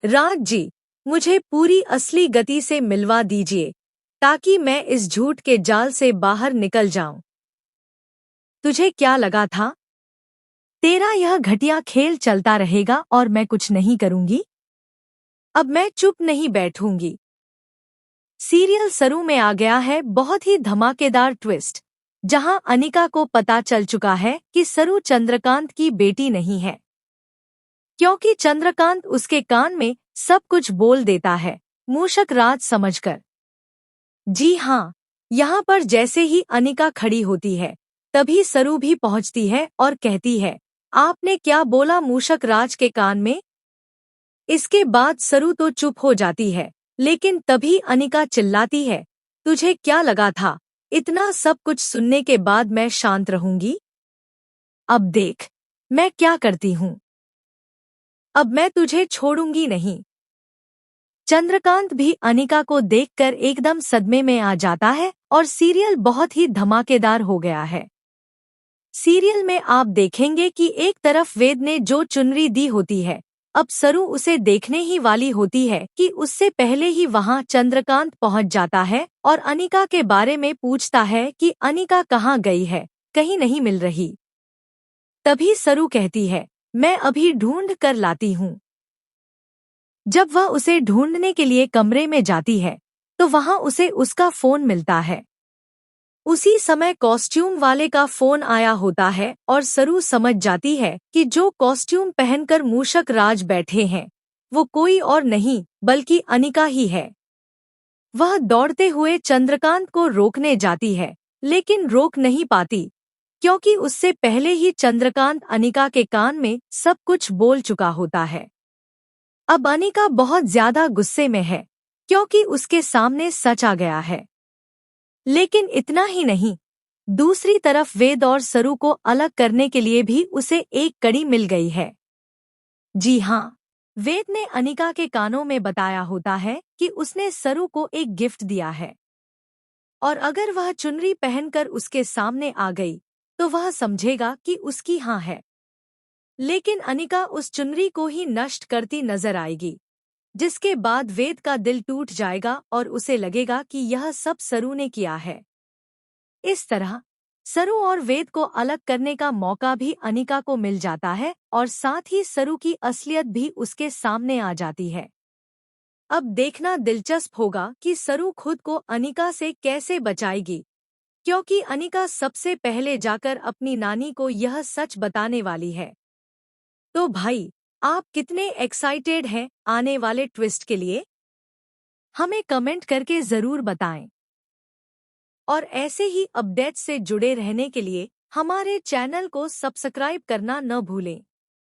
राज जी, मुझे पूरी असली गति से मिलवा दीजिए ताकि मैं इस झूठ के जाल से बाहर निकल जाऊं। तुझे क्या लगा था तेरा यह घटिया खेल चलता रहेगा और मैं कुछ नहीं करूंगी? अब मैं चुप नहीं बैठूंगी। सीरियल सरू में आ गया है बहुत ही धमाकेदार ट्विस्ट, जहां अनिका को पता चल चुका है कि सरू चंद्रकांत की बेटी नहीं है, क्योंकि चंद्रकांत उसके कान में सब कुछ बोल देता है, मूषक राज समझकर। जी हाँ, यहाँ पर जैसे ही अनिका खड़ी होती है, तभी सरू भी पहुँचती है और कहती है, आपने क्या बोला मूषक राज के कान में? इसके बाद सरू तो चुप हो जाती है, लेकिन तभी अनिका चिल्लाती है, तुझे क्या लगा था इतना सब कुछ सुनने के बाद मैं शांत रहूंगी? अब देख मैं क्या करती हूँ। अब मैं तुझे छोड़ूंगी नहीं। चंद्रकांत भी अनिका को देखकर एकदम सदमे में आ जाता है और सीरियल बहुत ही धमाकेदार हो गया है। सीरियल में आप देखेंगे कि एक तरफ वेद ने जो चुनरी दी होती है, अब सरू उसे देखने ही वाली होती है कि उससे पहले ही वहां चंद्रकांत पहुंच जाता है और अनिका के बारे में पूछता है कि अनिका कहाँ गई है, कहीं नहीं मिल रही। तभी सरू कहती है, मैं अभी ढूंढ कर लाती हूँ। जब वह उसे ढूंढने के लिए कमरे में जाती है, तो वहां उसे उसका फोन मिलता है। उसी समय कॉस्ट्यूम वाले का फोन आया होता है और सरू समझ जाती है कि जो कॉस्ट्यूम पहनकर मूषक राज बैठे हैं, वो कोई और नहीं बल्कि अनिका ही है। वह दौड़ते हुए चंद्रकांत को रोकने जाती है, लेकिन रोक नहीं पाती, क्योंकि उससे पहले ही चंद्रकांत अनिका के कान में सब कुछ बोल चुका होता है। अब अनिका बहुत ज्यादा गुस्से में है, क्योंकि उसके सामने सच आ गया है। लेकिन इतना ही नहीं, दूसरी तरफ वेद और सरू को अलग करने के लिए भी उसे एक कड़ी मिल गई है। जी हाँ, वेद ने अनिका के कानों में बताया होता है कि उसने सरू को एक गिफ्ट दिया है, और अगर वह चुनरी पहनकर उसके सामने आ गई तो वह समझेगा कि उसकी हाँ है। लेकिन अनिका उस चुनरी को ही नष्ट करती नजर आएगी, जिसके बाद वेद का दिल टूट जाएगा और उसे लगेगा कि यह सब सरू ने किया है। इस तरह सरू और वेद को अलग करने का मौका भी अनिका को मिल जाता है और साथ ही सरू की असलियत भी उसके सामने आ जाती है। अब देखना दिलचस्प होगा कि सरू खुद को अनिका से कैसे बचाएगी, क्योंकि अनिका सबसे पहले जाकर अपनी नानी को यह सच बताने वाली है। तो भाई, आप कितने एक्साइटेड हैं आने वाले ट्विस्ट के लिए? हमें कमेंट करके ज़रूर बताएं। और ऐसे ही अपडेट्स से जुड़े रहने के लिए हमारे चैनल को सब्सक्राइब करना न भूलें।